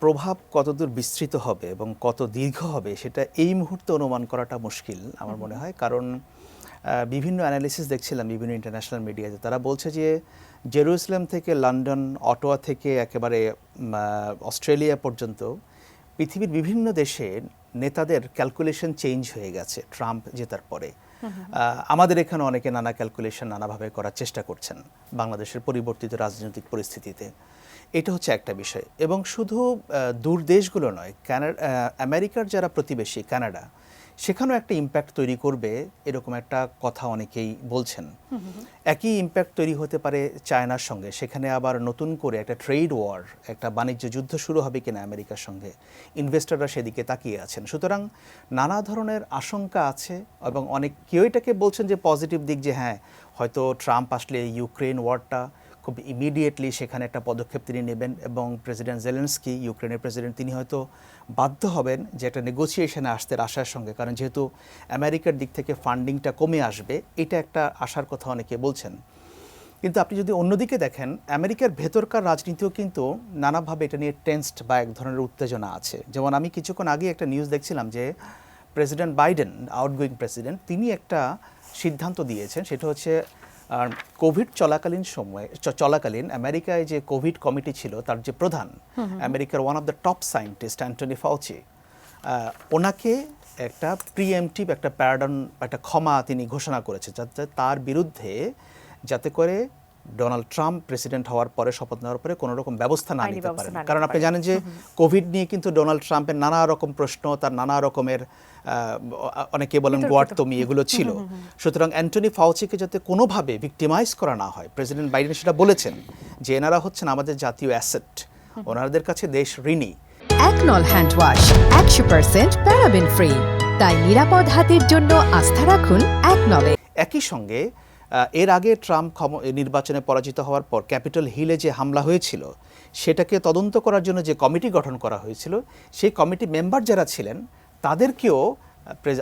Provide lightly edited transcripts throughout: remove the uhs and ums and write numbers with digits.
প্রভাব কতদূর বিস্তৃত হবে এবং কত দীর্ঘ হবে সেটা এই মুহূর্তে অনুমান করাটা মুশকিল আমার মনে হয়। কারণ বিভিন্ন অ্যানালিসিস দেখছিলাম বিভিন্ন ইন্টারন্যাশনাল মিডিয়াতে, তারা বলছে যে জেরুজালেম থেকে লন্ডন, অটোয়া থেকে একেবারে অস্ট্রেলিয়া পর্যন্ত পৃথিবীর বিভিন্ন দেশের নেতাদের ক্যালকুলেশন চেঞ্জ হয়ে গেছে ট্রাম্প জেতার পরে। আমাদের এখানে অনেকে নানা ক্যালকুলেশন নানাভাবে করার চেষ্টা করছেন বাংলাদেশের পরিবর্তিত রাজনৈতিক পরিস্থিতিতে। এটা হচ্ছে একটা বিষয়। এবং শুধু দূর দেশগুলো নয়, আমেরিকার যারা প্রতিবেশী কানাডা, সেখানেও একটা ইম্প্যাক্ট তৈরি করবে এরকম একটা কথা অনেকেই বলছেন। একই ইম্প্যাক্ট তৈরি হতে পারে চায়নার সঙ্গে, সেখানে আবার নতুন করে একটা ট্রেড ওয়ার, একটা বাণিজ্য যুদ্ধ শুরু হবে কিনা আমেরিকার সঙ্গে, ইনভেস্টররা সেদিকে তাকিয়ে আছেন। সুতরাং নানা ধরনের আশঙ্কা আছে এবং কেউ এটাকে বলছেন যে পজিটিভ দিক, যে হ্যাঁ হয়তো ট্রাম্প আসলে ইউক্রেন ওয়ারটা খুব ইমিডিয়েটলি সেখানে একটা পদক্ষেপ তিনি নেবেন এবং প্রেসিডেন্ট জেলেনস্কি, ইউক্রেনের প্রেসিডেন্ট, তিনি হয়তো বাধ্য হবেন যে একটা নেগোসিয়েশনে আসতে রাশিয়ার সঙ্গে, কারণ যেহেতু আমেরিকার দিক থেকে ফান্ডিংটা কমে আসবে, এটা একটা আশার কথা অনেকে বলছেন। কিন্তু আপনি যদি অন্যদিকে দেখেন, আমেরিকার ভেতরকার রাজনীতিও কিন্তু নানাভাবে এটা নিয়ে টেন্সড বা এক ধরনের উত্তেজনা আছে। যেমন আমি কিছুক্ষণ আগে একটা নিউজ দেখছিলাম যে প্রেসিডেন্ট বাইডেন, আউটগোয়িং প্রেসিডেন্ট, তিনি একটা সিদ্ধান্ত দিয়েছেন, সেটা হচ্ছে কোভিড চলাকালীন আমেরিকায় যে কোভিড কমিটি ছিল, তার যে প্রধান, আমেরিকার one of the top scientist Anthony Fauci, ওনাকে একটা প্রিএমটিভ একটা প্যারাডন, একটা ক্ষমা তিনি ঘোষণা করেছে, যাতে তার বিরুদ্ধে যাতে করে ডোনাল্ড ট্রাম্প প্রেসিডেন্ট হওয়ার পরে, শপথ নেওয়ার পরে কোনো রকম ব্যবস্থা না নিতে পারেন। কারণ আপনি জানেন যে কোভিড নিয়ে কিন্তু ডোনাল্ড ট্রাম্পের নানা রকম প্রশ্ন, তার নানা রকমের অনেকে বলেন গোয়ার্তমি, এগুলো ছিল। সুতরাং অ্যান্টনি ফাউচিকে যাতে কোনোভাবে ভিক্টিমাইজ করা না হয়, প্রেসিডেন্ট বাইডেন সেটা বলেছেন যে এনারা হচ্ছেন আমাদের জাতীয় অ্যাসেট, ওনাদের কাছে দেশ ঋণী। একনল হ্যান্ড ওয়াশ 100% প্যারাবেন ফ্রি, তাই নিরাপদ হাতের জন্য আস্থা রাখুন একনলে। একই সঙ্গে এর আগে ট্রাম্প নির্বাচনে পরাজিত হওয়ার পর ক্যাপিটল হিলে যে হামলা হয়েছিল, সেটাকে তদন্ত করার জন্য যে কমিটি গঠন করা হয়েছিল, সেই কমিটি মেম্বার যারা ছিলেন তাদেরকেও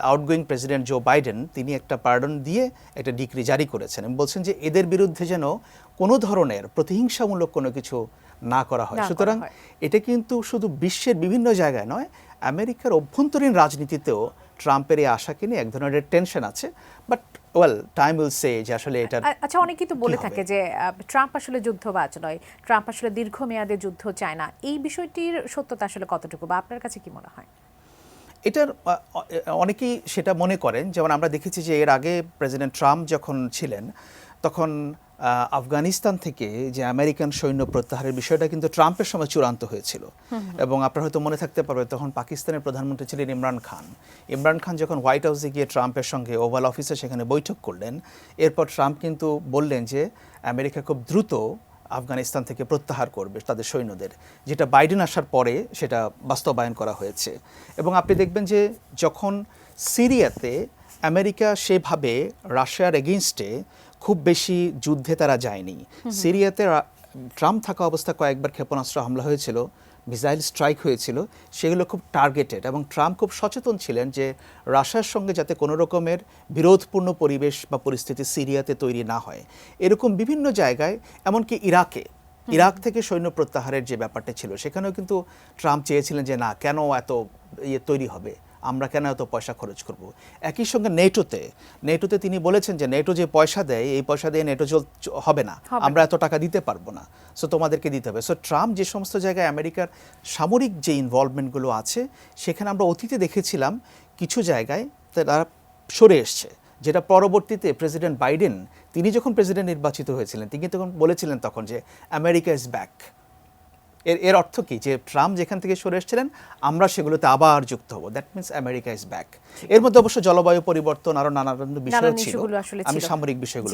আউটগোয়িং প্রেসিডেন্ট জো বাইডেন তিনি একটা পার্ডন দিয়ে একটা ডিক্রি জারি করেছেন এবং বলছেন যে এদের বিরুদ্ধে যেন কোনো ধরনের প্রতিহিংসামূলক কোনো কিছু না করা হয়। সুতরাং এটা কিন্তু শুধু বিশ্বের বিভিন্ন জায়গায় নয়, আমেরিকার অভ্যন্তরীণ রাজনীতিতেও ট্রাম্পের এই আশাকে নিয়ে এক ধরনের টেনশন আছে। But well, time will say যে আসলে এটা। আচ্ছা, অনেকেই তো বলে থাকে যে ট্রাম্প আসলে যুদ্ধবাজ নয়, ট্রাম্প আসলে দীর্ঘমেয়াদে যুদ্ধ চায় না। এই বিষয়টির সত্যতা আসলে কতটুকু, বা আপনার কাছে কি মনে হয়? এটার অনেকেই সেটা মনে করেন। যেমন আমরা দেখেছি যে এর আগে প্রেসিডেন্ট ট্রাম্প যখন ছিলেন, তখন আফগানিস্তান থেকে যে আমেরিকান সৈন্য প্রত্যাহারের বিষয়টা কিন্তু ট্রাম্পের সময় চূড়ান্ত হয়েছিল। এবং আপনার হয়তো মনে থাকতে পারবে, তখন পাকিস্তানের প্রধানমন্ত্রী ছিলেন ইমরান খান। ইমরান খান যখন হোয়াইট হাউসে গিয়ে ট্রাম্পের সঙ্গে ওভাল অফিসে সেখানে বৈঠক করলেন, এরপর ট্রাম্প কিন্তু বললেন যে আমেরিকা খুব দ্রুত আফগানিস্তান থেকে প্রত্যাহার করবে তাদের সৈন্যদের, যেটা বাইডেন আসার পরে সেটা বাস্তবায়ন করা হয়েছে। এবং আপনি দেখবেন যে যখন সিরিয়াতে আমেরিকা সেভাবে রাশিয়ার এগেইনস্টে খুব বেশি যুদ্ধে তারা যায়নি, সিরিয়াতে ট্রাম্প থাকা অবস্থা কয়েকবার ক্ষেপণাস্ত্র হামলা হয়েছিল, মিসাইল স্ট্রাইক হয়েছিল, সেগুলো খুব টার্গেটেড। এবং ট্রাম্প খুব সচেতন ছিলেন যে রাশিয়ার সঙ্গে যাতে কোনো রকমের বিরোধপূর্ণ পরিবেশ বা পরিস্থিতি সিরিয়াতে তৈরি না হয়। এরকম বিভিন্ন জায়গায়, এমনকি ইরাক থেকে সৈন্য প্রত্যাহারের যে ব্যাপারটা ছিল, সেখানেও কিন্তু ট্রাম্প চেয়েছিলেন যে না, কেন এত তৈরি হবে, আমরা কেন এত পয়সা খরচ করব। একই সঙ্গে নেটোতে তিনি বলেছেন যে নেটো যে পয়সা দেয়, এই পয়সা দিয়ে নেটো হবে না, আমরা এত টাকা দিতে পারবো না, সো তোমাদেরকে দিতে হবে। সো ট্রাম্প যে সমস্ত জায়গায় আমেরিকার সামরিক যে ইনভলভমেন্টগুলো আছে, সেখানে আমরা অতীতে দেখেছিলাম কিছু জায়গায় তারা সরে এসছে, যেটা পরবর্তীতে প্রেসিডেন্ট বাইডেন তিনি যখন প্রেসিডেন্ট নির্বাচিত হয়েছিলেন, তিনি তখন বলেছিলেন তখন যে আমেরিকা ইজ ব্যাক। এর অর্থ কি, যে ট্রাম্প যেখান থেকে সরে এসেছিলেন আমরা সেগুলোতে আবার যুক্ত হব, that means America is back. এর মধ্যে অবশ্য জলবায়ু পরিবর্তন আরো নানা বিষয় ছিল, আমি সামরিক বিষয়গুলো